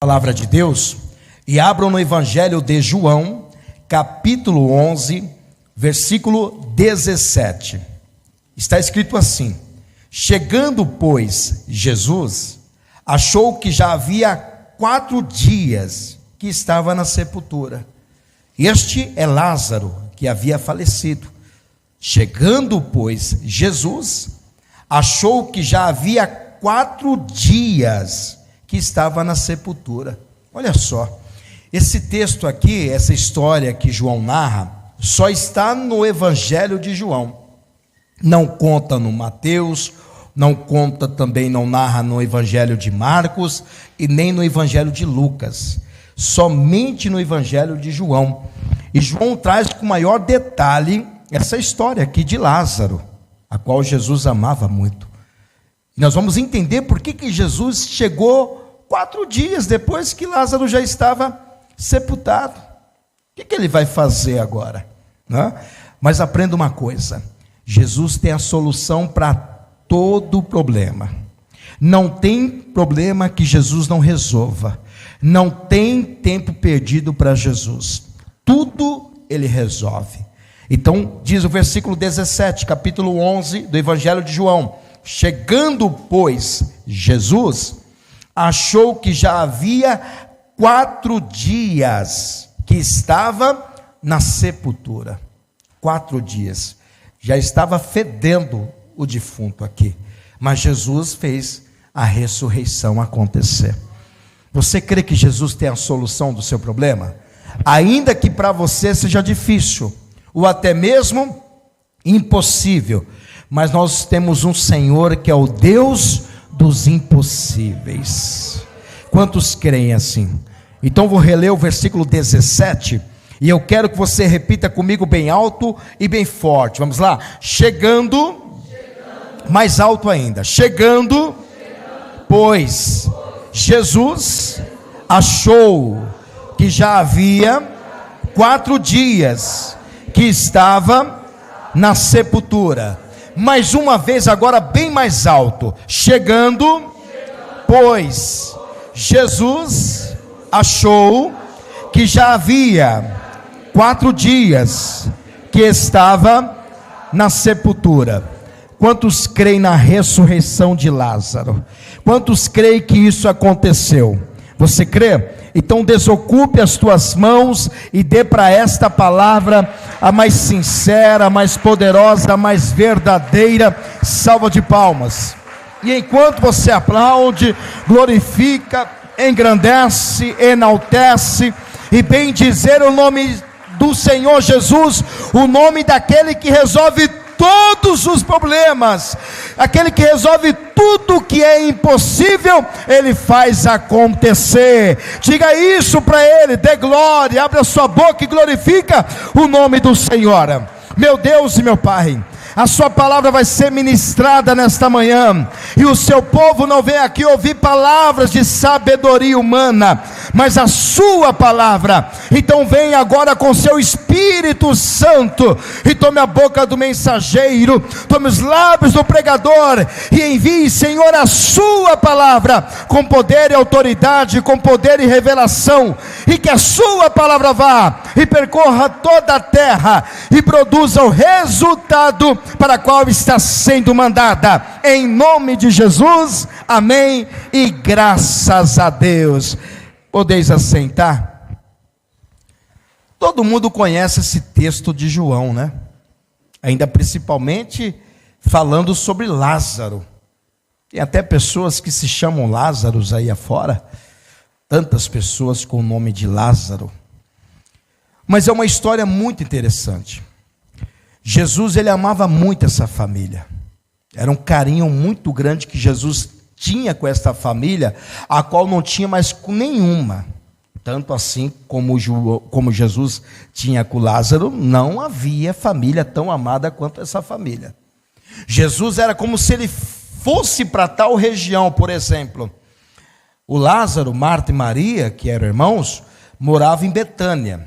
Palavra de Deus, e abram no Evangelho de João, capítulo 11, versículo 17. Está escrito assim: chegando, pois, Jesus, achou que já havia 4 dias que estava na sepultura. Este é Lázaro, que havia falecido. Chegando, pois, Jesus, achou que já havia 4 dias que estava na sepultura. Olha só, esse texto aqui, essa história que João narra, só está no Evangelho de João. Não conta no Mateus, não conta também, não narra no Evangelho de Marcos e nem no Evangelho de Lucas. Somente no Evangelho de João. E João traz com maior detalhe essa história aqui de Lázaro, a qual Jesus amava muito. E nós vamos entender por que Jesus chegou 4 dias depois que Lázaro já estava sepultado. O que ele vai fazer agora? Né? Mas aprenda uma coisa: Jesus tem a solução para todo problema. Não tem problema que Jesus não resolva. Não tem tempo perdido para Jesus. Tudo ele resolve. Então, diz o versículo 17, capítulo 11 do Evangelho de João: chegando, pois, Jesus, achou que já havia 4 dias que estava na sepultura. 4 dias. Já estava fedendo o defunto aqui. Mas Jesus fez a ressurreição acontecer. Você crê que Jesus tem a solução do seu problema? Ainda que para você seja difícil, ou até mesmo impossível, mas nós temos um Senhor que é o Deus dos impossíveis. Quantos creem assim? Então vou reler o versículo 17, e eu quero que você repita comigo bem alto e bem forte. Vamos lá? Chegando, mais alto ainda. Chegando, pois Jesus achou que já havia 4 dias que estava na sepultura. Mais uma vez agora bem mais alto. Chegando, pois Jesus achou que já havia 4 dias que estava na sepultura. Quantos creem na ressurreição de Lázaro? Quantos creem que isso aconteceu? Você crê? Então desocupe as tuas mãos e dê para esta palavra a mais sincera, a mais poderosa, a mais verdadeira salva de palmas. E enquanto você aplaude, glorifica, engrandece, enaltece e bem dizer o nome do Senhor Jesus, o nome daquele que resolve todos os problemas, aquele que resolve tudo que é impossível, ele faz acontecer. Diga isso para ele, dê glória, abre a sua boca e glorifica o nome do Senhor. Meu Deus e meu Pai, a sua palavra vai ser ministrada nesta manhã, e o seu povo não vem aqui ouvir palavras de sabedoria humana, mas a sua palavra. Então vem agora com seu Espírito Santo, e tome a boca do mensageiro, tome os lábios do pregador, e envie, Senhor, a sua palavra, com poder e autoridade, com poder e revelação, e que a sua palavra vá, e percorra toda a terra, e produza o resultado para a qual está sendo mandada, em nome de Jesus, amém, e graças a Deus. Podeis assentar. Todo mundo conhece esse texto de João, né? Ainda principalmente falando sobre Lázaro. Tem até pessoas que se chamam Lázaros aí afora, tantas pessoas com o nome de Lázaro. Mas é uma história muito interessante. Jesus, ele amava muito essa família. Era um carinho muito grande que Jesus tinha com esta família, a qual não tinha mais com nenhuma. Tanto assim como Jesus tinha com Lázaro, não havia família tão amada quanto essa família. Jesus era como se ele fosse para tal região, por exemplo. O Lázaro, Marta e Maria, que eram irmãos, moravam em Betânia.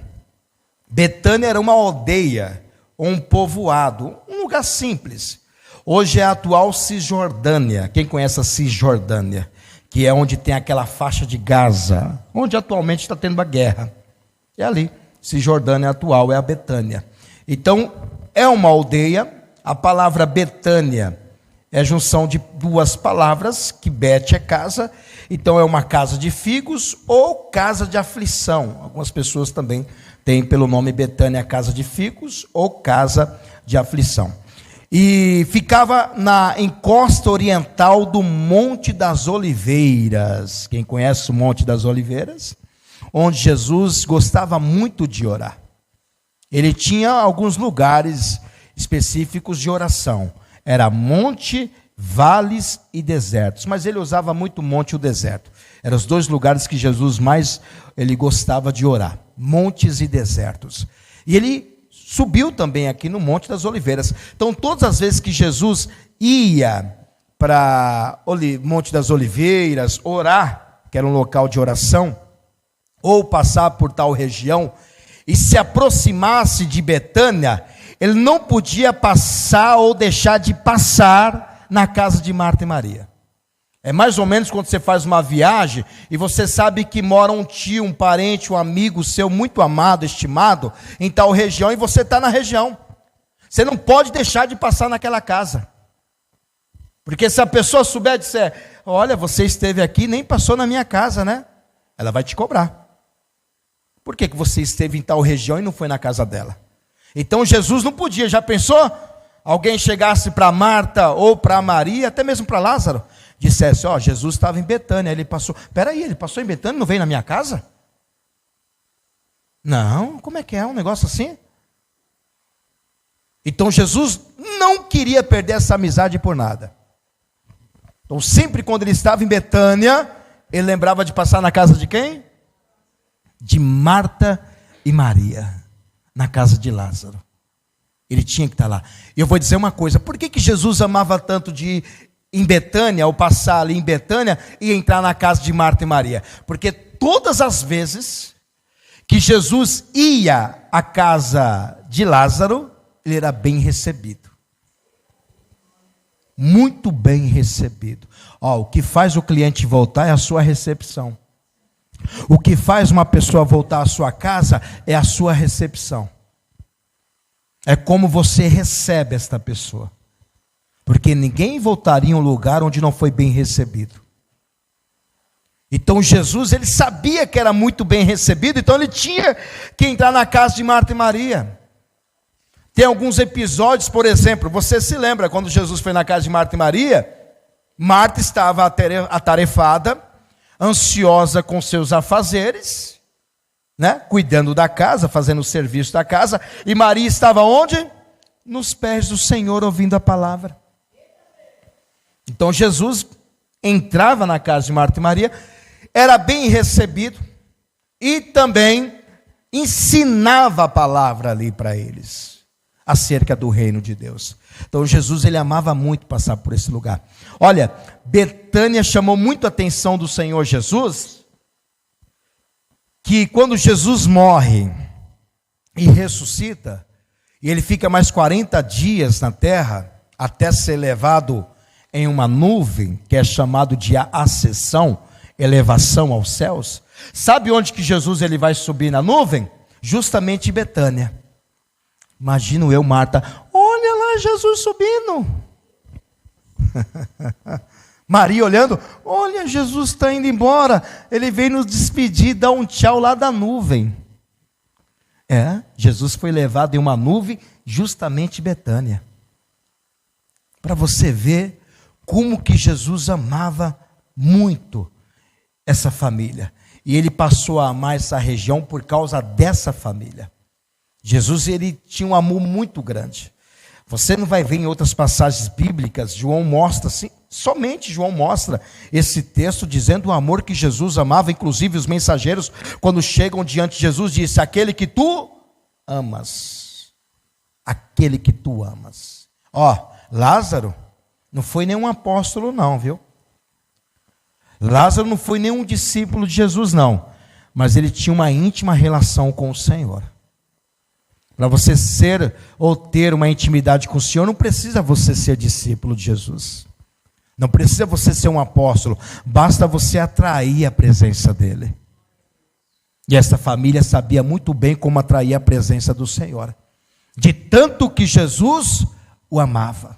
Betânia era uma aldeia, um povoado, um lugar simples. Hoje é a atual Cisjordânia. Quem conhece a Cisjordânia? que é onde tem aquela faixa de Gaza, onde atualmente está tendo a guerra. É ali, Cisjordânia atual, é a Betânia. Então, é uma aldeia. A palavra Betânia é a junção de duas palavras, que Bet é casa, então é uma casa de figos ou casa de aflição. Algumas pessoas também têm pelo nome Betânia casa de figos ou casa de aflição. E ficava na encosta oriental do Monte das Oliveiras. Quem conhece o Monte das Oliveiras? Onde Jesus gostava muito de orar. Ele tinha alguns lugares específicos de oração. Era monte, vales e desertos. Mas ele usava muito o monte e o deserto. Eram os dois lugares que Jesus mais ele gostava de orar. Montes e desertos. E ele subiu também aqui no Monte das Oliveiras. Então, todas as vezes que Jesus ia para Monte das Oliveiras orar, que era um local de oração, ou passar por tal região, e se aproximasse de Betânia, ele não podia passar ou deixar de passar na casa de Marta e Maria. É mais ou menos quando você faz uma viagem e você sabe que mora um tio, um parente, um amigo seu muito amado, estimado, em tal região, e você está na região. Você não pode deixar de passar naquela casa. Porque se a pessoa souber e disser, olha, você esteve aqui e nem passou na minha casa, né? Ela vai te cobrar. Por que você esteve em tal região e não foi na casa dela? Então Jesus não podia, já pensou? Alguém chegasse para Marta ou para Maria, até mesmo para Lázaro, dissesse, Jesus estava em Betânia, ele passou. Peraí, ele passou em Betânia e não veio na minha casa? Não, como é que é um negócio assim? Então Jesus não queria perder essa amizade por nada. Então sempre quando ele estava em Betânia, ele lembrava de passar na casa de quem? De Marta e Maria, na casa de Lázaro. Ele tinha que estar lá. E eu vou dizer uma coisa, por que Jesus amava tanto de ir em Betânia, ou passar ali em Betânia e entrar na casa de Marta e Maria? Porque todas as vezes que Jesus ia à casa de Lázaro, ele era bem recebido. Muito bem recebido. O que faz o cliente voltar é a sua recepção. O que faz uma pessoa voltar à sua casa é a sua recepção. É como você recebe esta pessoa. Porque ninguém voltaria em um lugar onde não foi bem recebido. Então Jesus, ele sabia que era muito bem recebido, então ele tinha que entrar na casa de Marta e Maria. Tem alguns episódios, por exemplo, você se lembra quando Jesus foi na casa de Marta e Maria? Marta estava atarefada, ansiosa com seus afazeres, né? Cuidando da casa, fazendo o serviço da casa, e Maria estava onde? Nos pés do Senhor, ouvindo a palavra. Então Jesus entrava na casa de Marta e Maria, era bem recebido, e também ensinava a palavra ali para eles, acerca do reino de Deus. Então Jesus, ele amava muito passar por esse lugar. Olha, Betânia chamou muito a atenção do Senhor Jesus, que quando Jesus morre e ressuscita, e ele fica mais 40 dias na terra, até ser levado em uma nuvem, que é chamado de ascensão, elevação aos céus. Sabe onde que Jesus ele vai subir na nuvem? Justamente em Betânia. Imagino eu, Marta, olha lá Jesus subindo. Maria olhando, olha, Jesus está indo embora, ele veio nos despedir, dar um tchau lá da nuvem. Jesus foi levado em uma nuvem, justamente em Betânia. Para você ver como que Jesus amava muito essa família. E ele passou a amar essa região por causa dessa família. Jesus, ele tinha um amor muito grande. Você não vai ver em outras passagens bíblicas, João mostra, assim, somente João mostra esse texto dizendo o amor que Jesus amava, inclusive os mensageiros, quando chegam diante de Jesus, disse, aquele que tu amas. Aquele que tu amas. Lázaro não foi nenhum apóstolo não, viu? Lázaro não foi nenhum discípulo de Jesus não, mas ele tinha uma íntima relação com o Senhor. Para você ser ou ter uma intimidade com o Senhor, não precisa você ser discípulo de Jesus. Não precisa você ser um apóstolo, basta você atrair a presença dele. E essa família sabia muito bem como atrair a presença do Senhor, de tanto que Jesus o amava.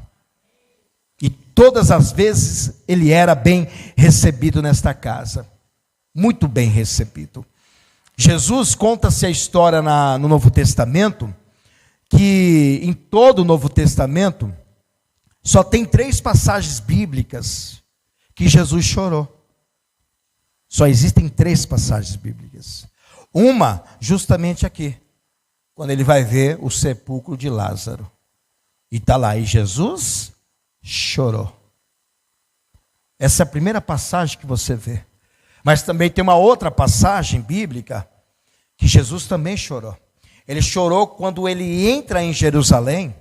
E todas as vezes ele era bem recebido nesta casa, muito bem recebido. Jesus, conta-se a história no Novo Testamento, que em todo o Novo Testamento, só tem 3 passagens bíblicas que Jesus chorou. Só existem 3 passagens bíblicas. Uma, justamente aqui, quando ele vai ver o sepulcro de Lázaro. E está lá, e Jesus chorou. Essa é a primeira passagem que você vê. Mas também tem uma outra passagem bíblica, que Jesus também chorou. Ele chorou quando ele entra em Jerusalém,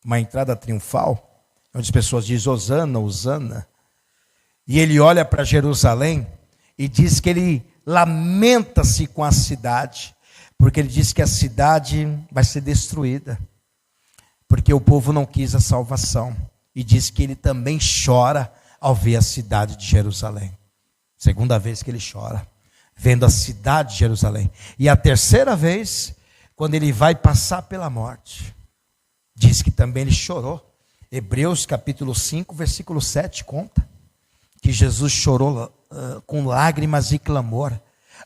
uma entrada triunfal, onde as pessoas dizem, Hosana, Hosana. E ele olha para Jerusalém e diz que ele lamenta-se com a cidade, porque ele diz que a cidade vai ser destruída, porque o povo não quis a salvação. E diz que ele também chora ao ver a cidade de Jerusalém. Segunda vez que ele chora, vendo a cidade de Jerusalém. E a terceira vez, quando ele vai passar pela morte, diz que também ele chorou. Hebreus capítulo 5, versículo 7 conta que Jesus chorou com lágrimas e clamor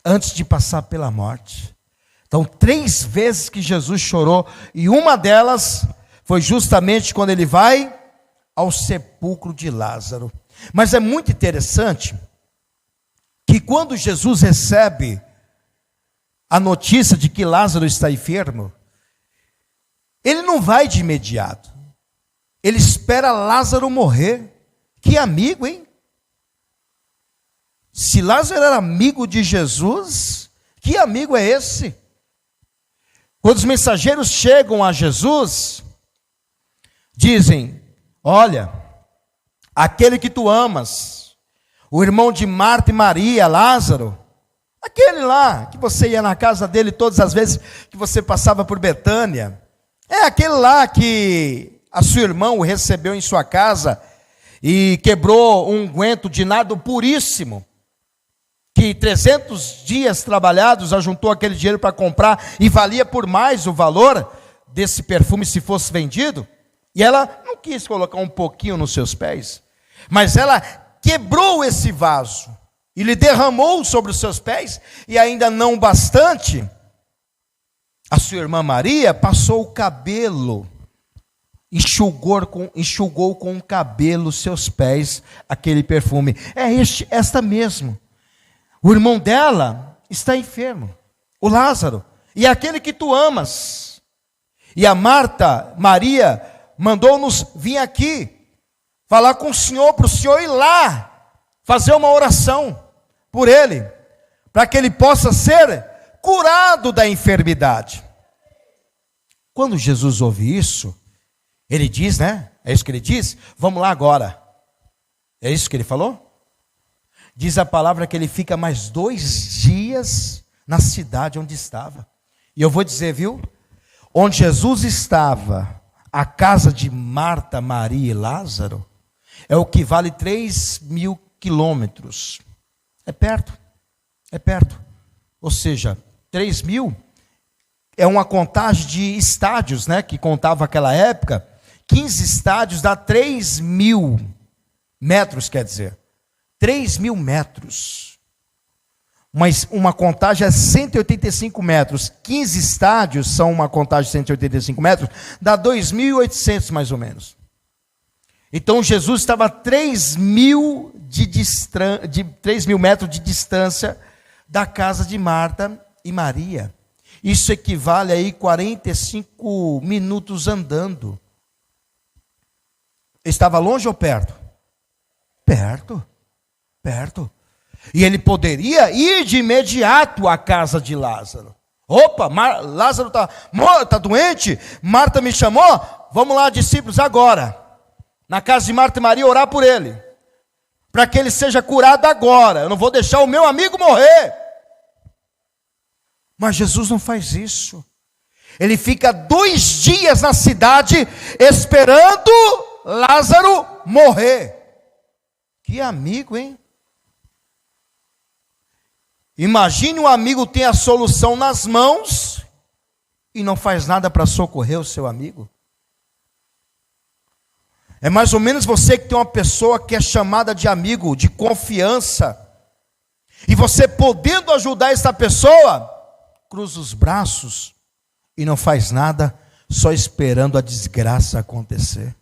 antes de passar pela morte. Então 3 vezes que Jesus chorou, e uma delas foi justamente quando ele vai ao sepulcro de Lázaro. Mas é muito interessante que quando Jesus recebe a notícia de que Lázaro está enfermo, ele não vai de imediato. Ele espera Lázaro morrer. Que amigo, hein? Se Lázaro era amigo de Jesus, que amigo é esse? Quando os mensageiros chegam a Jesus, dizem, olha, aquele que tu amas, o irmão de Marta e Maria, Lázaro, aquele lá, que você ia na casa dele todas as vezes que você passava por Betânia, é aquele lá que a sua irmã o recebeu em sua casa e quebrou um unguento de nardo puríssimo, que 300 dias trabalhados ajuntou aquele dinheiro para comprar e valia por mais o valor desse perfume se fosse vendido. E ela não quis colocar um pouquinho nos seus pés, mas ela quebrou esse vaso e lhe derramou sobre os seus pés, e ainda não bastante, a sua irmã Maria passou o cabelo, enxugou com o cabelo os seus pés, aquele perfume. Esta mesmo. O irmão dela está enfermo, o Lázaro, e é aquele que tu amas. E a Maria, mandou-nos vir aqui, falar com o Senhor, para o Senhor ir lá, fazer uma oração por ele, para que ele possa ser curado da enfermidade. Quando Jesus ouve isso, ele diz, né? É isso que ele diz? Vamos lá agora. É isso que ele falou? Diz a palavra que ele fica mais 2 dias na cidade onde estava. E eu vou dizer, viu? Onde Jesus estava, a casa de Marta, Maria e Lázaro, é o que vale 3.000 quilômetros. É perto. Ou seja, 3.000 é uma contagem de estádios, né? Que contava aquela época. 15 estádios dá 3.000 metros, quer dizer. 3.000 metros. Mas uma contagem é 185 metros. 15 estádios são uma contagem de 185 metros, dá 2.800 mais ou menos. Então Jesus estava a 3.000 metros de distância da casa de Marta e Maria. Isso equivale aí 45 minutos andando. Estava longe ou perto? Perto. E ele poderia ir de imediato à casa de Lázaro. Opa, Lázaro está doente, Marta me chamou, vamos lá, discípulos, agora. Na casa de Marta e Maria, orar por ele, para que ele seja curado agora. Eu não vou deixar o meu amigo morrer. Mas Jesus não faz isso. Ele fica 2 dias na cidade, esperando Lázaro morrer. Que amigo, hein? Imagine um amigo tem a solução nas mãos e não faz nada para socorrer o seu amigo. É mais ou menos você que tem uma pessoa que é chamada de amigo, de confiança, e você podendo ajudar essa pessoa, cruza os braços e não faz nada, só esperando a desgraça acontecer.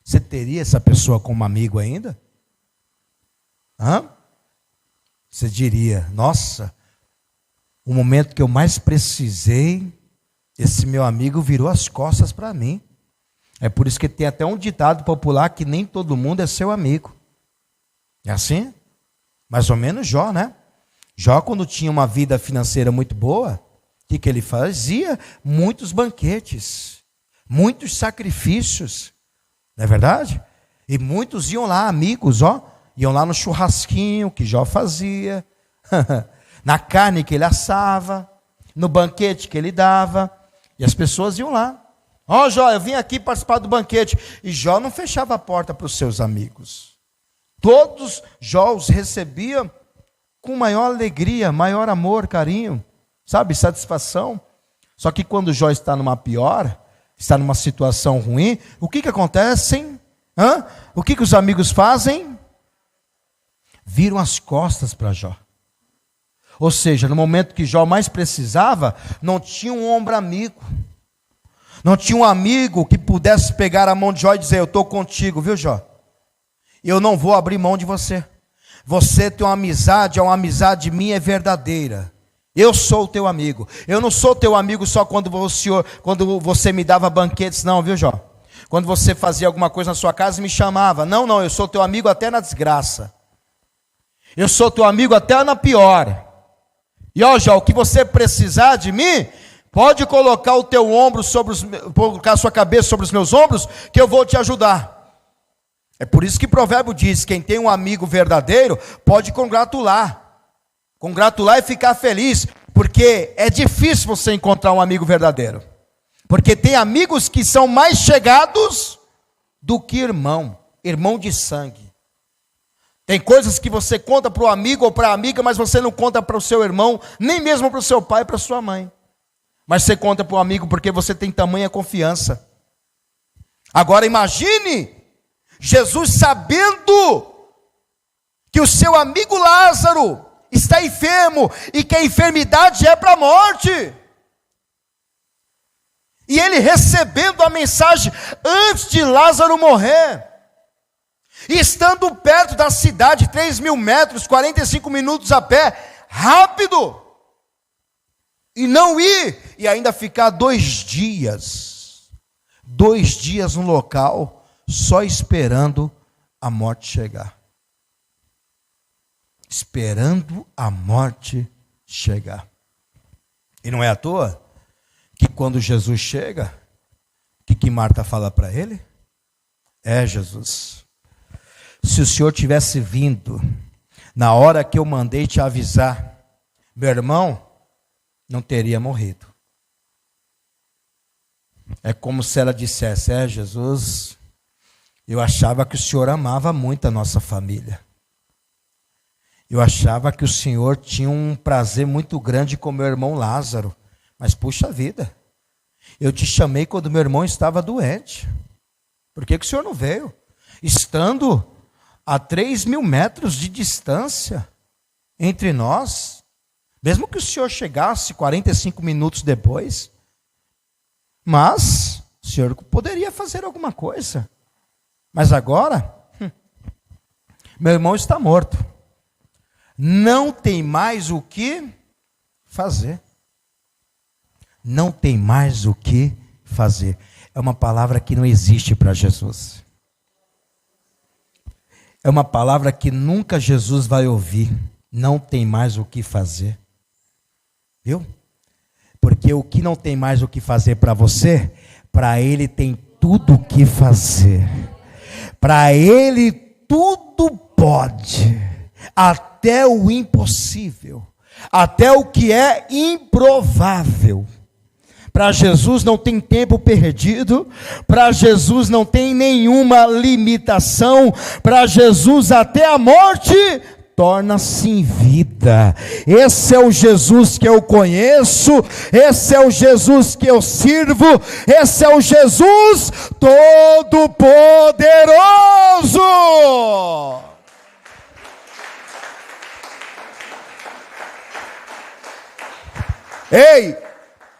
Você teria essa pessoa como amigo ainda? Você diria, nossa, o momento que eu mais precisei, esse meu amigo virou as costas para mim. É por isso que tem até um ditado popular que nem todo mundo é seu amigo. É assim? Mais ou menos Jó, né? Jó, quando tinha uma vida financeira muito boa, o que ele fazia? Muitos banquetes, muitos sacrifícios, não é verdade? E muitos iam lá, amigos, iam lá no churrasquinho que Jó fazia, na carne que ele assava, no banquete que ele dava, e as pessoas iam lá. Jó, eu vim aqui participar do banquete. E Jó não fechava a porta para os seus amigos. Todos Jó os recebia com maior alegria, maior amor, carinho, sabe, satisfação. Só que quando Jó está numa pior, está numa situação ruim, o que acontece? O que os amigos fazem? Viram as costas para Jó. Ou seja, no momento que Jó mais precisava, não tinha um ombro amigo. Não tinha um amigo que pudesse pegar a mão de Jó e dizer, eu estou contigo, viu, Jó? Eu não vou abrir mão de você. Você tem uma amizade minha é verdadeira. Eu sou o teu amigo. Eu não sou teu amigo só quando você me dava banquetes, não, viu, Jó? Quando você fazia alguma coisa na sua casa e me chamava. Não, eu sou teu amigo até na desgraça. Eu sou teu amigo até na pior. E Jó, o que você precisar de mim, pode colocar o teu ombro colocar a sua cabeça sobre os meus ombros, que eu vou te ajudar. É por isso que provérbio diz, quem tem um amigo verdadeiro, pode congratular. Congratular e ficar feliz, porque é difícil você encontrar um amigo verdadeiro. Porque tem amigos que são mais chegados do que irmão de sangue. Tem coisas que você conta para o amigo ou para a amiga, mas você não conta para o seu irmão, nem mesmo para o seu pai e para a sua mãe. Mas você conta para o amigo porque você tem tamanha confiança. Agora imagine, Jesus sabendo que o seu amigo Lázaro está enfermo e que a enfermidade é para a morte. E ele recebendo a mensagem antes de Lázaro morrer. E estando perto da cidade, 3.000 metros, 45 minutos a pé, rápido. E não ir, e ainda ficar 2 dias. 2 dias no local, só esperando a morte chegar. Esperando a morte chegar. E não é à toa que quando Jesus chega, o que Marta fala para ele? Jesus, se o Senhor tivesse vindo na hora que eu mandei te avisar, meu irmão não teria morrido. É como se ela dissesse, Jesus, eu achava que o Senhor amava muito a nossa família. Eu achava que o Senhor tinha um prazer muito grande com meu irmão Lázaro. Mas puxa vida, eu te chamei quando meu irmão estava doente. Por que o Senhor não veio? Estando a 3.000 metros de distância entre nós, mesmo que o Senhor chegasse 45 minutos depois, mas o Senhor poderia fazer alguma coisa. Mas agora, meu irmão está morto. Não tem mais o que fazer. Não tem mais o que fazer. É uma palavra que não existe para Jesus. É uma palavra que nunca Jesus vai ouvir. Não tem mais o que fazer. Viu? Porque o que não tem mais o que fazer para você, para ele tem tudo o que fazer. Para ele tudo pode. Até o impossível. Até o que é improvável. Para Jesus não tem tempo perdido, para Jesus não tem nenhuma limitação, para Jesus até a morte torna-se em vida. Esse é o Jesus que eu conheço, esse é o Jesus que eu sirvo, esse é o Jesus Todo-Poderoso. Ei,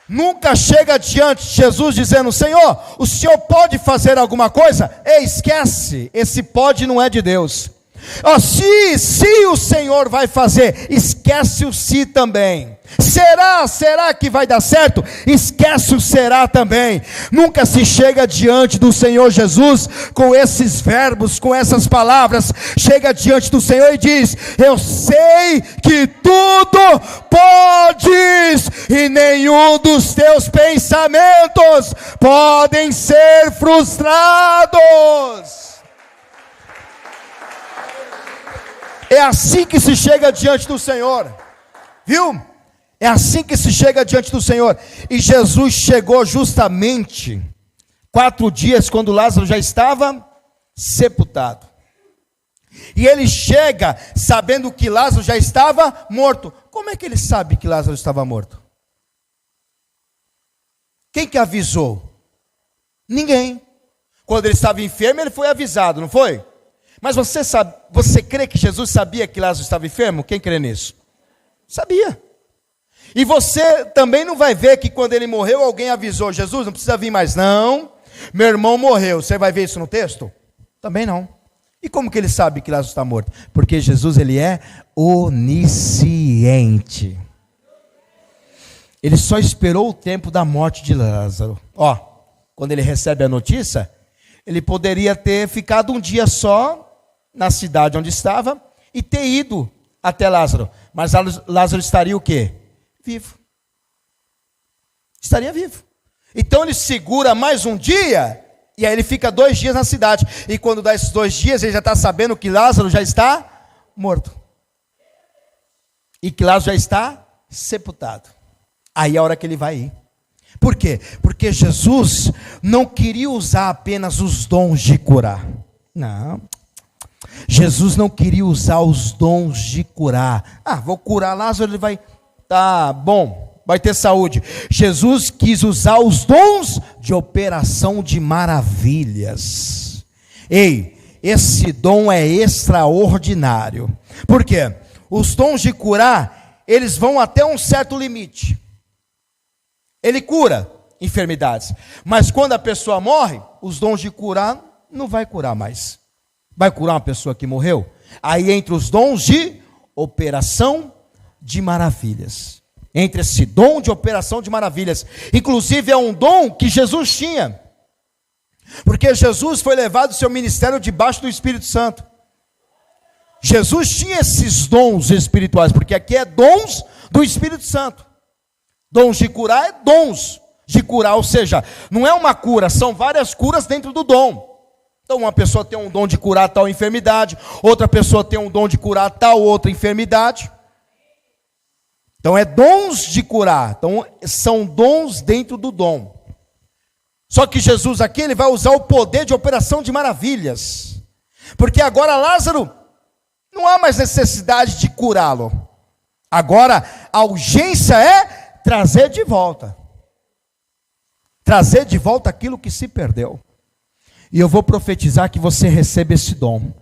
nunca chega diante de Jesus dizendo: Senhor, o Senhor pode fazer alguma coisa? Ei, esquece, esse pode não é de Deus. Se o Senhor vai fazer, esquece o se também. Será que vai dar certo? Esquece o será também. Nunca se chega diante do Senhor Jesus com esses verbos, com essas palavras. Chega diante do Senhor e diz: eu sei que tudo podes, e nenhum dos teus pensamentos podem ser frustrados. É assim que se chega diante do Senhor, viu? É assim que se chega diante do Senhor. E Jesus chegou justamente 4 dias quando Lázaro já estava sepultado. E ele chega sabendo que Lázaro já estava morto. Como é que ele sabe que Lázaro estava morto? Quem que avisou? Ninguém. Quando ele estava enfermo, ele foi avisado, não foi? Mas você crê que Jesus sabia que Lázaro estava enfermo? Quem crê nisso? Sabia. E você também não vai ver que quando ele morreu, alguém avisou: Jesus, não precisa vir mais não, meu irmão morreu. Você vai ver isso no texto? Também não. E como que ele sabe que Lázaro está morto? Porque Jesus, ele é onisciente. Ele só esperou o tempo da morte de Lázaro. Quando ele recebe a notícia, ele poderia ter ficado um dia só na cidade onde estava e ter ido até Lázaro. Mas Lázaro estaria o quê? Vivo. Estaria vivo. Então ele segura mais um dia, e aí ele fica 2 dias na cidade. E quando dá esses 2 dias, ele já está sabendo que Lázaro já está morto. E que Lázaro já está sepultado. Aí é a hora que ele vai ir. Por quê? Porque Jesus não queria usar apenas os dons de curar. Não. Jesus não queria usar os dons de curar. Vou curar Lázaro, ele vai... Tá bom, vai ter saúde. Jesus quis usar os dons de operação de maravilhas. Ei, esse dom é extraordinário. Por quê? Os dons de curar, eles vão até um certo limite. Ele cura enfermidades, mas quando a pessoa morre, os dons de curar não vai curar mais. Vai curar uma pessoa que morreu? Aí entra os dons de operação de maravilhas. Entre esse dom de operação de maravilhas, inclusive é um dom que Jesus tinha, porque Jesus foi levado seu ministério debaixo do Espírito Santo. Jesus tinha esses dons espirituais, porque aqui é dons do Espírito Santo. Dons de curar é dons de curar, ou seja, não é uma cura, são várias curas dentro do dom. Então uma pessoa tem um dom de curar tal enfermidade, outra pessoa tem um dom de curar tal outra enfermidade. Então é dons de curar, então são dons dentro do dom. Só que Jesus aqui, ele vai usar o poder de operação de maravilhas. Porque agora Lázaro, não há mais necessidade de curá-lo. Agora a urgência é trazer de volta. Trazer de volta aquilo que se perdeu. E eu vou profetizar que você receba esse dom.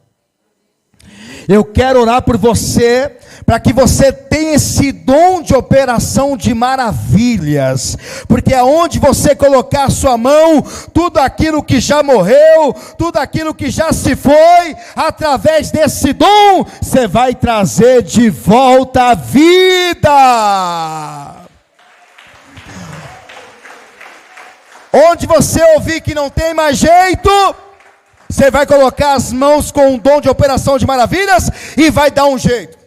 Eu quero orar por você, para que você tenha esse dom de operação de maravilhas, porque aonde você colocar a sua mão, tudo aquilo que já morreu, tudo aquilo que já se foi, através desse dom, você vai trazer de volta a vida. Onde você ouvir que não tem mais jeito, você vai colocar as mãos com um dom de operação de maravilhas e vai dar um jeito.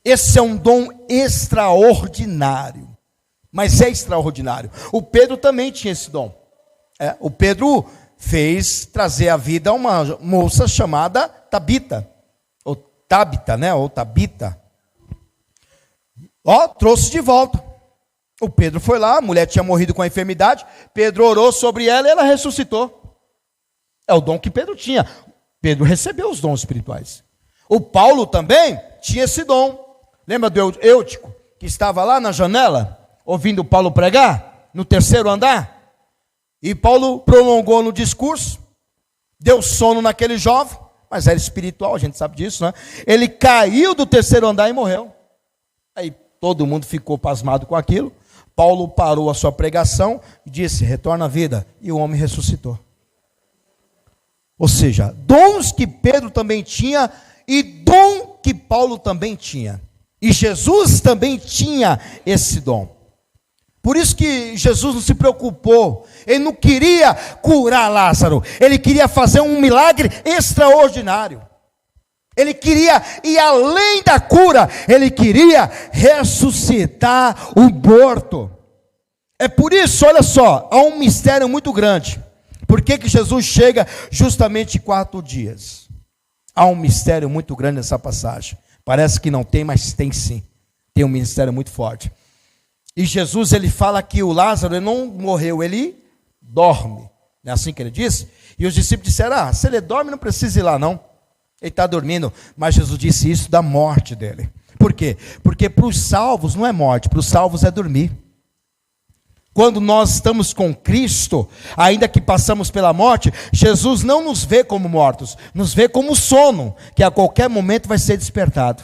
Esse é um dom extraordinário. Mas é extraordinário. O Pedro também tinha esse dom. O Pedro fez trazer à vida uma moça chamada Tabita. Ou Tabita, né? Ou Tabita. Trouxe de volta. O Pedro foi lá, a mulher tinha morrido com a enfermidade, Pedro orou sobre ela e ela ressuscitou. É o dom que Pedro tinha. Pedro recebeu os dons espirituais. O Paulo também tinha esse dom. Lembra do Eutico, que estava lá na janela, ouvindo Paulo pregar, no terceiro andar? E Paulo prolongou no discurso, deu sono naquele jovem, mas era espiritual, a gente sabe disso, né? Ele caiu do terceiro andar e morreu. Aí todo mundo ficou pasmado com aquilo. Paulo parou a sua pregação e disse: retorna à vida. E o homem ressuscitou. Ou seja, dons que Pedro também tinha e dom que Paulo também tinha. E Jesus também tinha esse dom. Por isso que Jesus não se preocupou. Ele não queria curar Lázaro. Ele queria fazer um milagre extraordinário. Ele queria ir além da cura. Ele queria ressuscitar o morto. É por isso, olha só, há um mistério muito grande. Por que Jesus chega justamente 4 dias? Há um mistério muito grande nessa passagem. Parece que não tem, mas tem sim. Tem um mistério muito forte. E Jesus, ele fala que o Lázaro ele não morreu, ele dorme. Não é assim que ele disse? E os discípulos disseram: se ele dorme, não precisa ir lá não. Ele está dormindo. Mas Jesus disse isso da morte dele. Por quê? Porque para os salvos não é morte, para os salvos é dormir. Quando nós estamos com Cristo, ainda que passamos pela morte, Jesus não nos vê como mortos, nos vê como sono, que a qualquer momento vai ser despertado.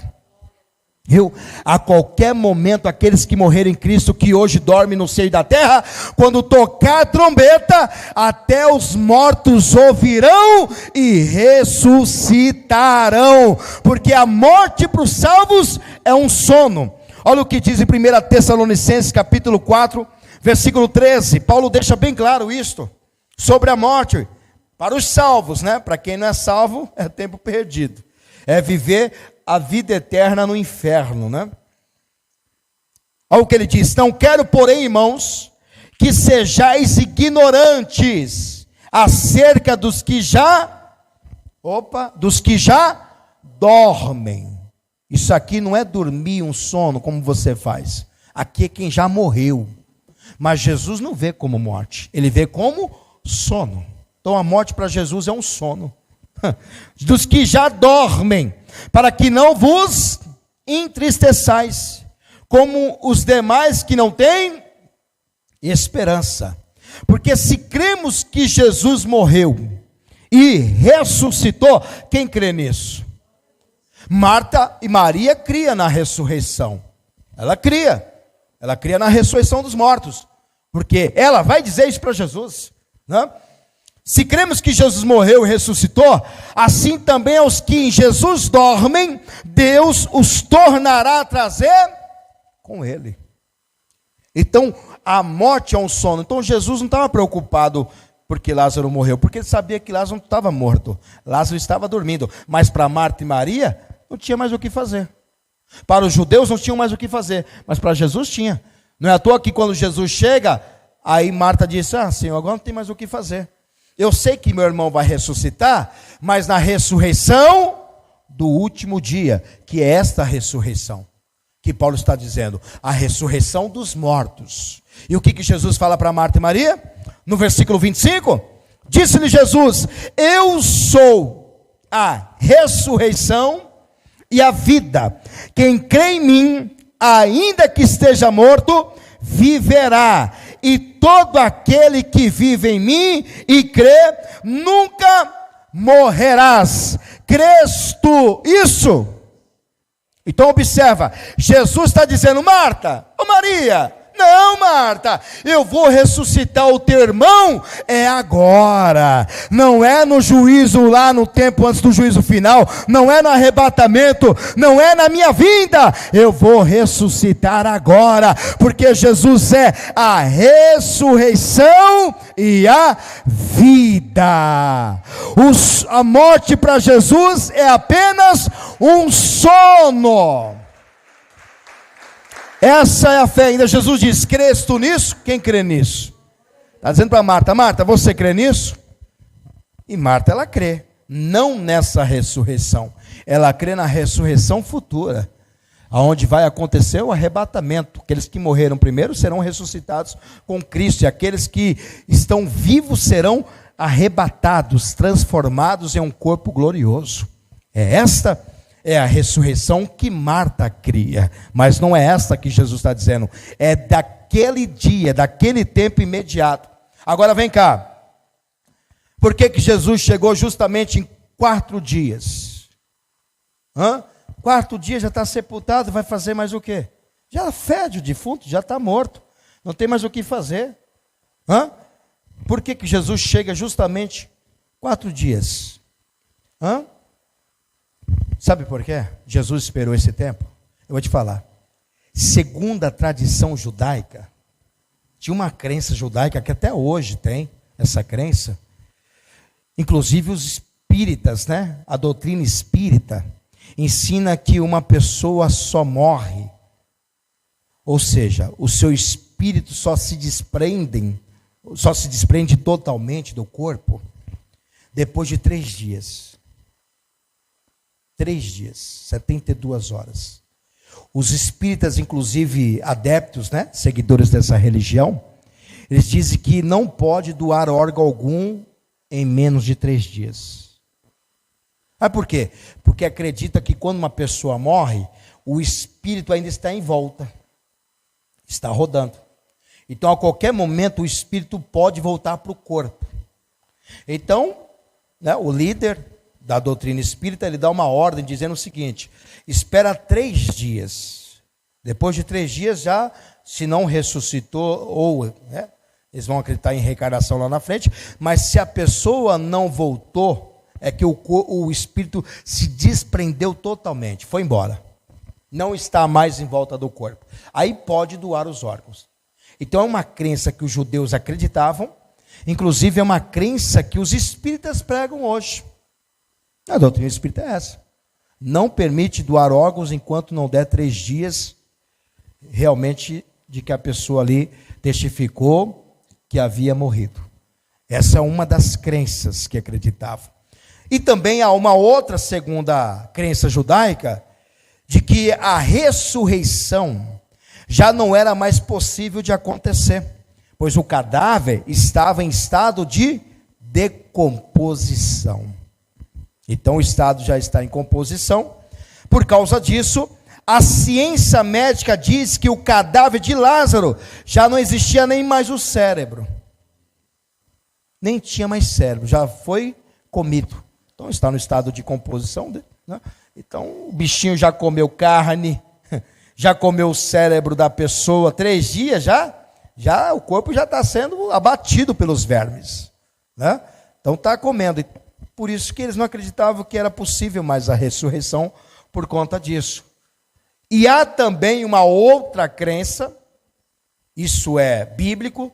A qualquer momento, aqueles que morreram em Cristo, que hoje dormem no seio da terra, quando tocar a trombeta, até os mortos ouvirão e ressuscitarão, porque a morte para os salvos é um sono. Olha o que diz em 1 Tessalonicenses capítulo 4, versículo 13, Paulo deixa bem claro isto, sobre a morte, para os salvos, né? Para quem não é salvo, é tempo perdido, é viver a vida eterna no inferno, né? Olha o que ele diz: não quero, porém, irmãos, que sejais ignorantes acerca dos que já dormem. Isso aqui não é dormir um sono como você faz, aqui é quem já morreu. Mas Jesus não vê como morte, ele vê como sono. Então a morte para Jesus é um sono. Dos que já dormem, para que não vos entristeçais, como os demais que não têm esperança. Porque se cremos que Jesus morreu e ressuscitou, quem crê nisso? Marta e Maria criam na ressurreição. Ela cria na ressurreição dos mortos, porque ela vai dizer isso para Jesus, né? Se cremos que Jesus morreu e ressuscitou, assim também aos que em Jesus dormem, Deus os tornará a trazer com ele. Então, a morte é um sono. Então, Jesus não estava preocupado porque Lázaro morreu, porque ele sabia que Lázaro não estava morto. Lázaro estava dormindo. Mas para Marta e Maria, não tinha mais o que fazer. Para os judeus, não tinham mais o que fazer. Mas para Jesus tinha. Não é à toa que quando Jesus chega, aí Marta disse: Senhor, agora não tem mais o que fazer. Eu sei que meu irmão vai ressuscitar, mas na ressurreição do último dia, que é esta ressurreição, que Paulo está dizendo, a ressurreição dos mortos. E o que Jesus fala para Marta e Maria? No versículo 25, disse-lhe Jesus: eu sou a ressurreição e a vida. Quem crê em mim, ainda que esteja morto, viverá. E todo aquele que vive em mim e crê, nunca morrerás. Crês tu isso? Então observa, Jesus está dizendo: Marta, ô Maria, não, Marta, eu vou ressuscitar o teu irmão, é agora, não é no juízo lá no tempo antes do juízo final, não é no arrebatamento, não é na minha vinda, eu vou ressuscitar agora, porque Jesus é a ressurreição e a vida. A morte para Jesus é apenas um sono. Essa é a fé. Ainda Jesus diz: crês tu nisso? Quem crê nisso? Está dizendo para Marta: Marta, você crê nisso? E Marta, ela crê, não nessa ressurreição, ela crê na ressurreição futura. aonde vai acontecer o arrebatamento. Aqueles que morreram primeiro serão ressuscitados com Cristo, e aqueles que estão vivos serão arrebatados, transformados em um corpo glorioso. Esta é a ressurreição que Marta cria, mas não é esta que Jesus está dizendo, é daquele dia, daquele tempo imediato. Agora vem cá, por que Jesus chegou justamente em 4 dias? Quarto dia já está sepultado, vai fazer mais o quê? Já fede o defunto, já está morto, não tem mais o que fazer. Por que Jesus chega justamente 4 dias? Sabe por quê? Jesus esperou esse tempo? Eu vou te falar. Segundo a tradição judaica, tinha uma crença judaica que até hoje tem essa crença. Inclusive os espíritas, né? A doutrina espírita ensina que uma pessoa só morre, ou seja, o seu espírito só se desprende totalmente do corpo depois de 3 dias. 3 dias, 72 horas. Os espíritas, inclusive adeptos, né, seguidores dessa religião, eles dizem que não pode doar órgão algum em menos de 3 dias. Por quê? Porque acredita que quando uma pessoa morre, o espírito ainda está em volta, está rodando. Então, a qualquer momento, o espírito pode voltar para o corpo. Então, né, o líder da doutrina espírita, ele dá uma ordem dizendo o seguinte: espera 3 dias. Depois de 3 dias já, se não ressuscitou, ou né, eles vão acreditar em reencarnação lá na frente, mas se a pessoa não voltou, é que o espírito se desprendeu totalmente, foi embora. Não está mais em volta do corpo. Aí pode doar os órgãos. Então é uma crença que os judeus acreditavam, inclusive é uma crença que os espíritas pregam hoje. A doutrina espírita é essa. Não permite doar órgãos enquanto não der 3 dias realmente de que a pessoa ali testificou que havia morrido. Essa é uma das crenças que acreditavam. E também há uma outra segunda crença judaica, de que a ressurreição já não era mais possível de acontecer, pois o cadáver estava em estado de decomposição. Então o estado já está em composição. Por causa disso, a ciência médica diz que o cadáver de Lázaro já não existia nem mais o cérebro. Nem tinha mais cérebro, já foi comido. Então está no estado de composição, né? Então o bichinho já comeu carne, já comeu o cérebro da pessoa. 3 dias já o corpo já está sendo abatido pelos vermes, né? Então está comendo. Por isso que eles não acreditavam que era possível mais a ressurreição por conta disso. E há também uma outra crença, isso é bíblico,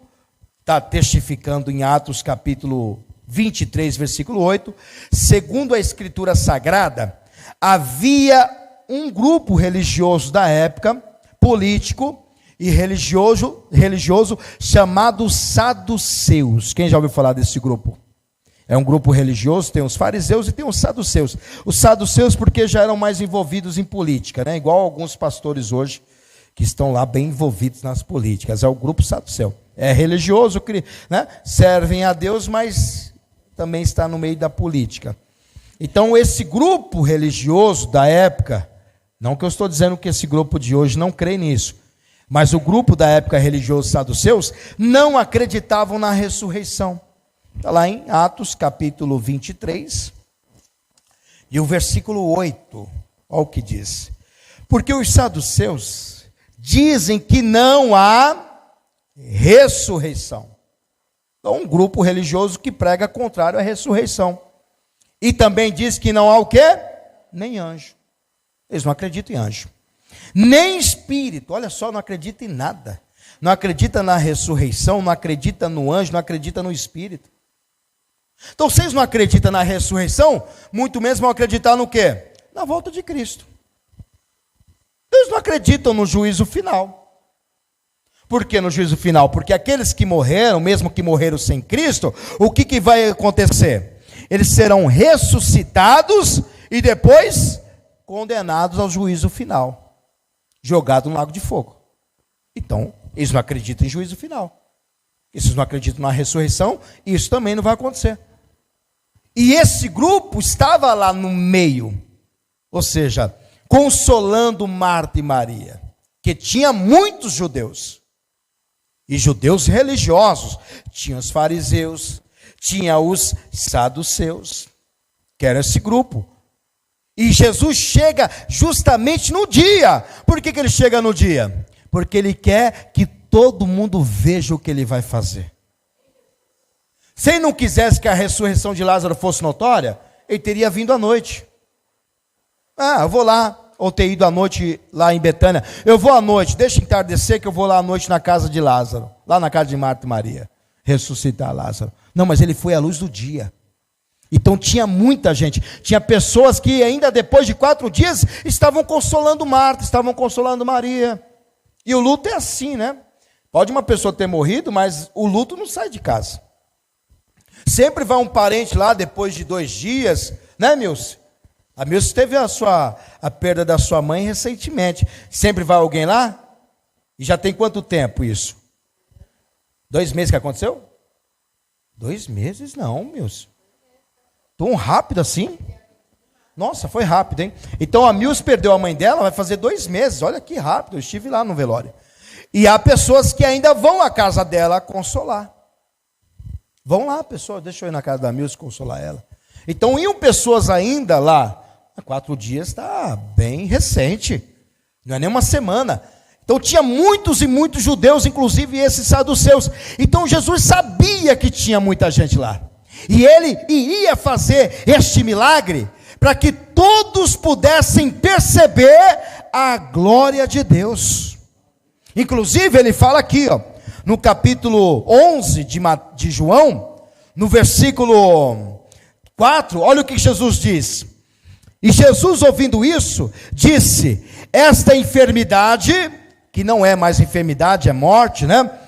está testificando em Atos capítulo 23, versículo 8, segundo a Escritura Sagrada, havia um grupo religioso da época, político e religioso chamado saduceus. Quem já ouviu falar desse grupo? É um grupo religioso, tem os fariseus e tem os saduceus. Os saduceus porque já eram mais envolvidos em política, né? Igual alguns pastores hoje, que estão lá bem envolvidos nas políticas. É o grupo saduceu. É religioso, né? Servem a Deus, mas também está no meio da política. Então esse grupo religioso da época, não que eu estou dizendo que esse grupo de hoje não crê nisso, mas o grupo da época religioso saduceus não acreditavam na ressurreição. Está lá em Atos capítulo 23 e o versículo 8, olha o que diz: porque os saduceus dizem que não há ressurreição. Então um grupo religioso que prega contrário à ressurreição. E também diz que não há o quê? Nem anjo. Eles não acreditam em anjo. Nem espírito. Olha só, não acredita em nada. Não acredita na ressurreição, não acredita no anjo, não acredita no espírito. Então, vocês não acreditam na ressurreição, muito menos vão acreditar no quê? Na volta de Cristo. Eles não acreditam no juízo final. Por que no juízo final? Porque aqueles que morreram, mesmo que morreram sem Cristo, o que vai acontecer? Eles serão ressuscitados e depois condenados ao juízo final. jogado no lago de fogo. Então, eles não acreditam em juízo final. Eles não acreditam na ressurreição, e isso também não vai acontecer. E esse grupo estava lá no meio, ou seja, consolando Marta e Maria, que tinha muitos judeus, e judeus religiosos, tinha os fariseus, tinha os saduceus, que era esse grupo. E Jesus chega justamente no dia. Por que ele chega no dia? Porque ele quer que todo mundo veja o que ele vai fazer. Se ele não quisesse que a ressurreição de Lázaro fosse notória, ele teria vindo à noite. Eu vou lá, ou ter ido à noite lá em Betânia. Eu vou à noite, deixa entardecer que eu vou lá à noite na casa de Lázaro, lá na casa de Marta e Maria, ressuscitar Lázaro. Não, mas ele foi à luz do dia. Então tinha muita gente, tinha pessoas que ainda depois de 4 dias estavam consolando Marta, estavam consolando Maria. E o luto é assim, né? Pode uma pessoa ter morrido, mas o luto não sai de casa. Sempre vai um parente lá depois de 2 dias, né, Milce? A Milce teve a perda da sua mãe recentemente. Sempre vai alguém lá? E já tem quanto tempo isso? 2 meses que aconteceu? 2 meses não, Milce. Tão rápido assim? Nossa, foi rápido, hein? Então a Milce perdeu a mãe dela, vai fazer 2 meses. Olha que rápido, eu estive lá no velório. E há pessoas que ainda vão à casa dela consolar. Vão lá, pessoal, deixa eu ir na casa da Milce consolar ela. Então iam pessoas ainda lá. Há 4 dias está bem recente. Não é nem uma semana. Então tinha muitos e muitos judeus, inclusive esses saduceus. Então Jesus sabia que tinha muita gente lá. E ele iria fazer este milagre para que todos pudessem perceber a glória de Deus. Inclusive ele fala aqui, no capítulo 11 de João, no versículo 4, olha o que Jesus diz. E Jesus, ouvindo isso, disse: esta enfermidade, que não é mais enfermidade, é morte, né?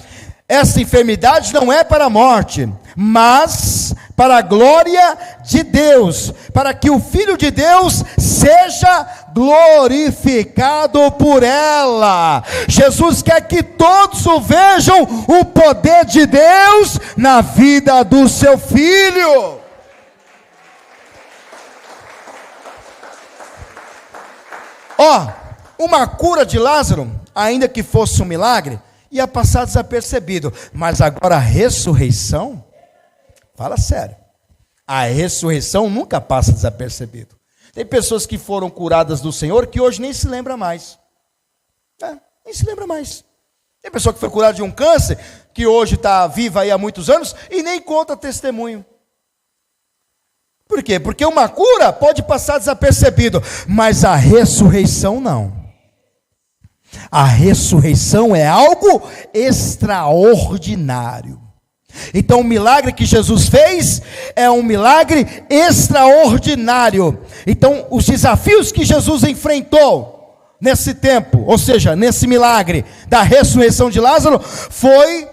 Essa enfermidade não é para a morte, mas para a glória de Deus, para que o Filho de Deus seja glorificado por ela. Jesus quer que todos vejam o poder de Deus na vida do seu Filho. Uma cura de Lázaro, ainda que fosse um milagre, ia passar desapercebido, mas agora a ressurreição, fala sério, a ressurreição nunca passa desapercebido. Tem pessoas que foram curadas do Senhor que hoje nem se lembra mais. Nem se lembra mais. Tem pessoa que foi curada de um câncer, que hoje está viva aí há muitos anos e nem conta testemunho. Por quê? Porque uma cura pode passar desapercebido, mas a ressurreição não. A ressurreição é algo extraordinário. Então o milagre que Jesus fez é um milagre extraordinário. Então os desafios que Jesus enfrentou nesse tempo, ou seja, nesse milagre da ressurreição de Lázaro, foi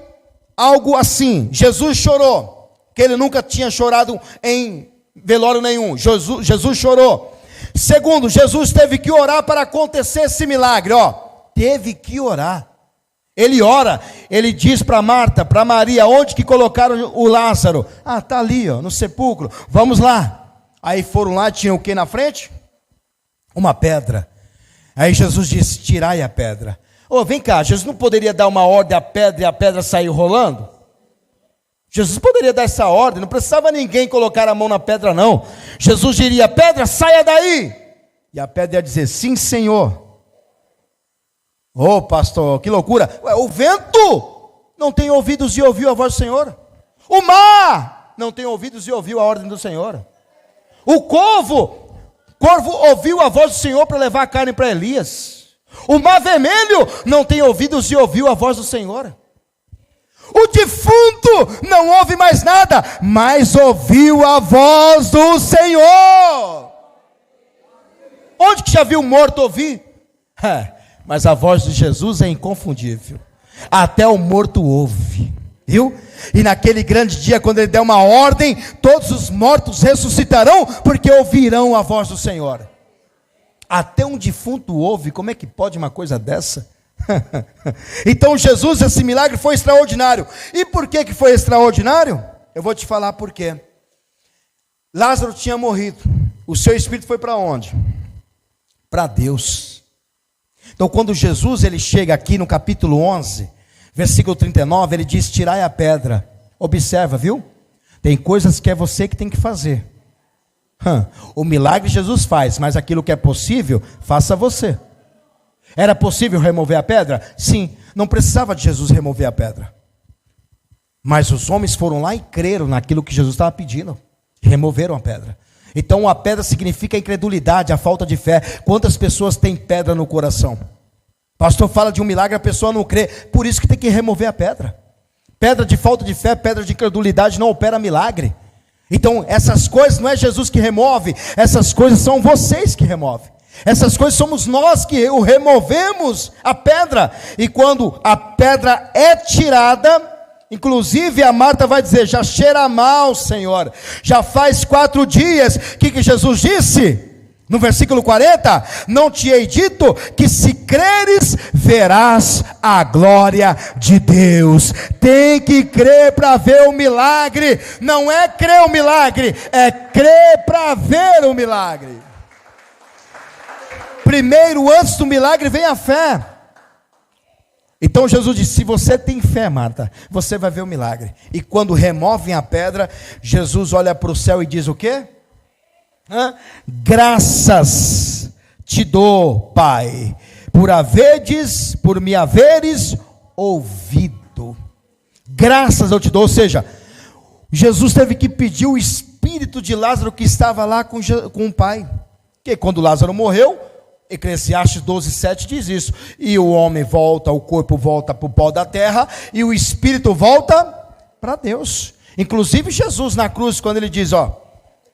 algo assim. Jesus chorou, que ele nunca tinha chorado em velório nenhum. Jesus chorou. Segundo, Jesus teve que orar para acontecer esse milagre, teve que orar. Ele ora, ele diz para Marta, para Maria, onde que colocaram o Lázaro? Está ali, no sepulcro, vamos lá. Aí foram lá, tinha o que na frente? Uma pedra. Aí Jesus disse: tirai a pedra. Vem cá, Jesus não poderia dar uma ordem à pedra e a pedra sair rolando? Jesus poderia dar essa ordem, não precisava ninguém colocar a mão na pedra não. Jesus diria: pedra, saia daí. E a pedra ia dizer: sim, Senhor. Pastor, que loucura. O vento não tem ouvidos e ouviu a voz do Senhor. O mar não tem ouvidos e ouviu a ordem do Senhor. O corvo ouviu a voz do Senhor para levar a carne para Elias. O mar vermelho não tem ouvidos e ouviu a voz do Senhor. O defunto não ouve mais nada, mas ouviu a voz do Senhor. Onde que já viu morto ouvir? Mas a voz de Jesus é inconfundível. Até o morto ouve, viu? E naquele grande dia, quando ele der uma ordem, todos os mortos ressuscitarão, porque ouvirão a voz do Senhor. Até um defunto ouve, como é que pode uma coisa dessa? Então Jesus, esse milagre foi extraordinário. E por que foi extraordinário? Eu vou te falar por quê. Lázaro tinha morrido. O seu espírito foi para onde? Para Deus. Então quando Jesus ele chega aqui no capítulo 11, versículo 39, ele diz: tirai a pedra. Observa, viu? Tem coisas que é você que tem que fazer. O milagre Jesus faz, mas aquilo que é possível, faça você. Era possível remover a pedra? Sim, não precisava de Jesus remover a pedra. Mas os homens foram lá e creram naquilo que Jesus estava pedindo. Removeram a pedra. Então a pedra significa a incredulidade, a falta de fé. Quantas pessoas têm pedra no coração? O pastor fala de um milagre, a pessoa não crê. Por isso que tem que remover a pedra. Pedra de falta de fé, pedra de incredulidade não opera milagre. Então essas coisas não é Jesus que remove, essas coisas são vocês que removem. Essas coisas somos nós que o removemos a pedra. E quando a pedra é tirada, inclusive a Marta vai dizer: já cheira mal, Senhor, já faz 4 dias. O que Jesus disse? No versículo 40, não te hei dito que se creres, verás a glória de Deus. Tem que crer para ver o milagre. Não é crer o milagre, é crer para ver o milagre. Primeiro, antes do milagre, vem a fé. Então Jesus disse: se você tem fé, Marta, você vai ver o milagre. E quando removem a pedra, Jesus olha para o céu e diz o quê? Graças te dou, Pai, por me haveres ouvido. Graças eu te dou. Ou seja, Jesus teve que pedir o espírito de Lázaro que estava lá com o Pai. Porque quando Lázaro morreu, Eclesiastes 12:7 diz isso: e o homem volta, o corpo volta para o pó da terra, e o espírito volta para Deus. Inclusive Jesus na cruz, quando ele diz: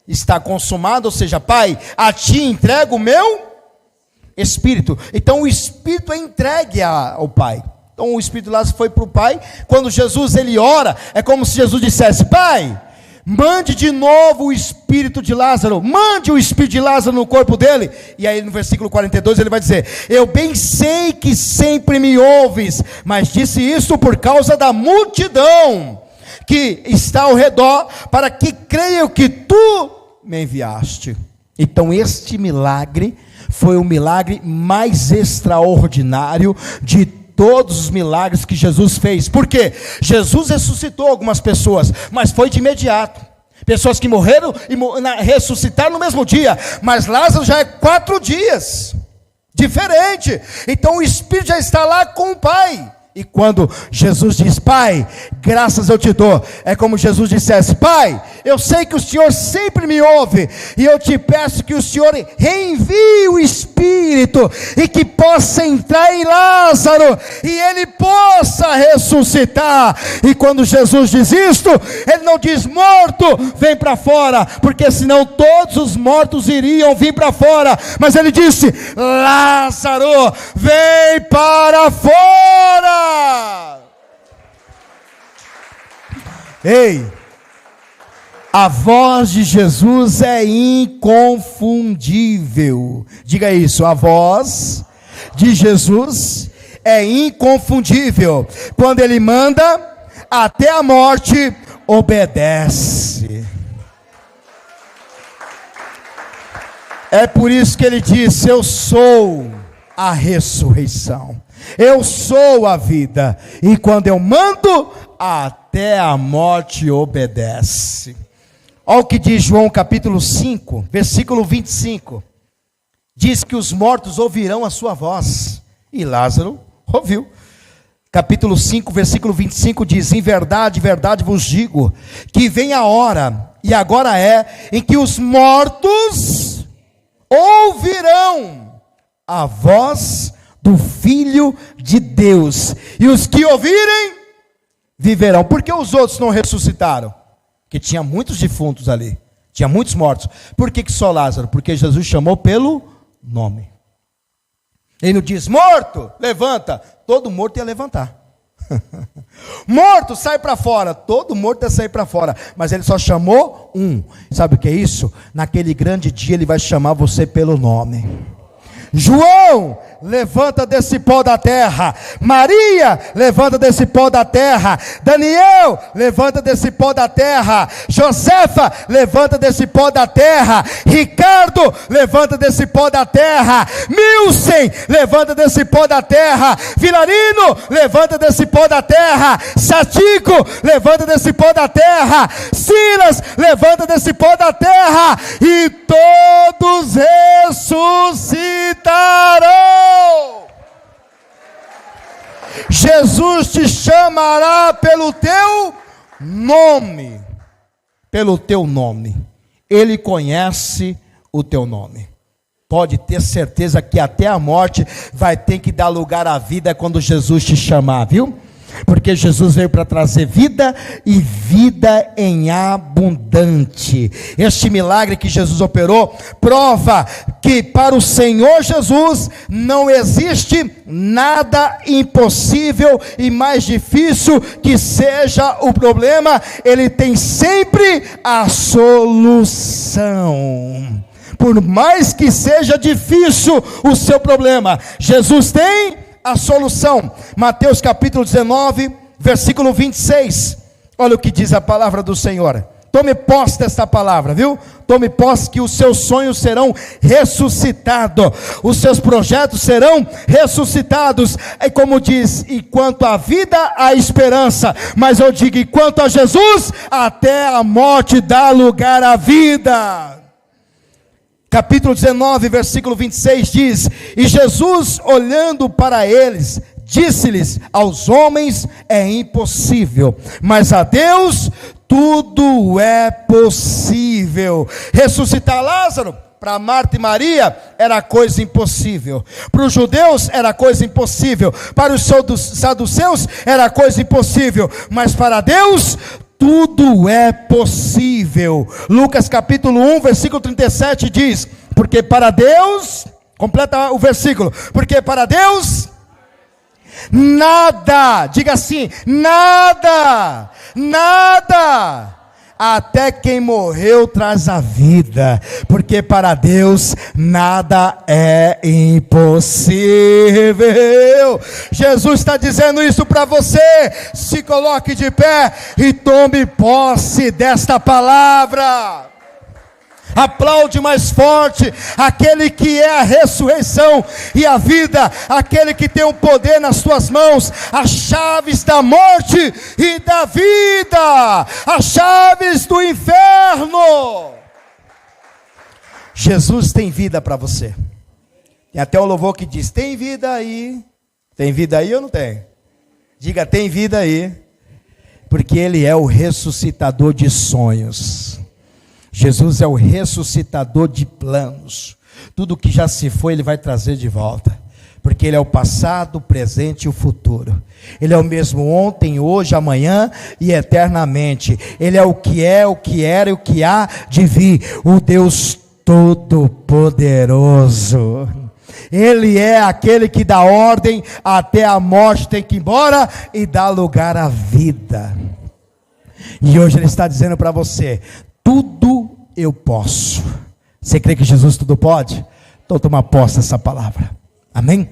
está consumado, ou seja, Pai, a ti entrego o meu espírito. Então o espírito é entregue ao Pai. Então o espírito de Lázaro foi para o Pai. Quando Jesus ele ora, é como se Jesus dissesse: Pai, mande de novo o espírito de Lázaro, mande o espírito de Lázaro no corpo dele. E aí no versículo 42 ele vai dizer: eu bem sei que sempre me ouves, mas disse isso por causa da multidão que está ao redor, para que creiam que tu me enviaste. Então este milagre foi o milagre mais extraordinário de todos os milagres que Jesus fez. Por quê? Jesus ressuscitou algumas pessoas, mas foi de imediato. Pessoas que morreram e ressuscitaram no mesmo dia, mas Lázaro já é 4 dias. Diferente. Então o Espírito já está lá com o Pai. E quando Jesus diz: Pai, graças eu te dou, é como Jesus dissesse: Pai, eu sei que o Senhor sempre me ouve, e eu te peço que o Senhor reenvie o Espírito, e que possa entrar em Lázaro, e ele possa ressuscitar. E quando Jesus diz isto, ele não diz: morto, vem para fora, porque senão todos os mortos iriam vir para fora, mas ele disse: Lázaro, vem para fora. Ei, a voz de Jesus é inconfundível. Diga isso: a voz de Jesus é inconfundível. Quando ele manda, até a morte obedece. É por isso que ele disse: eu sou a ressurreição, eu sou a vida, e quando eu mando, até a morte obedece. Olha o que diz João capítulo 5, versículo 25. Diz que os mortos ouvirão a sua voz, e Lázaro ouviu. Capítulo 5, versículo 25 diz: em verdade, verdade vos digo, que vem a hora, e agora é, em que os mortos ouvirão a voz do Filho de Deus, e os que ouvirem viverão. Por que os outros não ressuscitaram? Porque tinha muitos defuntos ali, tinha muitos mortos. Por que só Lázaro? Porque Jesus chamou pelo nome. Ele não diz: morto, levanta. Todo morto ia levantar. Morto, sai para fora. Todo morto ia sair para fora. Mas ele só chamou um. Sabe o que é isso? Naquele grande dia ele vai chamar você pelo nome. João, levanta desse pó da terra. Maria, levanta desse pó da terra. Daniel, levanta desse pó da terra. Josefa, levanta desse pó da terra. Ricardo, levanta desse pó da terra. Milcem, levanta desse pó da terra. Vilarino, levanta desse pó da terra. Satico, levanta desse pó da terra. Silas, levanta desse pó da terra. E todos ressuscitarão. Jesus te chamará pelo teu nome. Pelo teu nome. Ele conhece o teu nome. Pode ter certeza que até a morte vai ter que dar lugar à vida quando Jesus te chamar, viu? Porque Jesus veio para trazer vida e vida em abundante. Este milagre que Jesus operou prova que para o Senhor Jesus não existe nada impossível e mais difícil que seja o problema. Ele tem sempre a solução. Por mais que seja difícil o seu problema, Jesus tem a solução. Mateus capítulo 19, versículo 26. Olha o que diz a palavra do Senhor. Tome posse dessa palavra, viu? Tome posse que os seus sonhos serão ressuscitados. Os seus projetos serão ressuscitados. É como diz, e quanto à vida, há esperança. Mas eu digo, e quanto a Jesus, até a morte dá lugar à vida. Capítulo 19, versículo 26 diz: e Jesus, olhando para eles, disse-lhes: aos homens é impossível, mas a Deus tudo é possível. Ressuscitar Lázaro, para Marta e Maria, era coisa impossível. Para os judeus, era coisa impossível. Para os saduceus, era coisa impossível. Mas para Deus, tudo é possível. Lucas capítulo 1, versículo 37 diz: porque para Deus, completa o versículo, porque para Deus nada, diga assim, nada, até quem morreu traz a vida, porque para Deus nada é impossível. Jesus está dizendo isso para você. Se coloque de pé e tome posse desta palavra. Aplaude mais forte aquele que é a ressurreição e a vida, aquele que tem o poder nas suas mãos, as chaves da morte e da vida, as chaves do inferno. Jesus tem vida para você. Tem até o louvor que diz: tem vida aí. Tem vida aí ou não tem? Diga: tem vida aí. Porque Ele é o ressuscitador de sonhos. Jesus é o ressuscitador de planos. Tudo que já se foi, Ele vai trazer de volta. Porque Ele é o passado, o presente e o futuro. Ele é o mesmo ontem, hoje, amanhã e eternamente. Ele é o que era e o que há de vir. O Deus Todo-Poderoso. Ele é aquele que dá ordem até a morte tem que ir embora e dá lugar à vida. E hoje Ele está dizendo para você: tudo eu posso. Você crê que Jesus tudo pode? Então toma posse dessa palavra. Amém?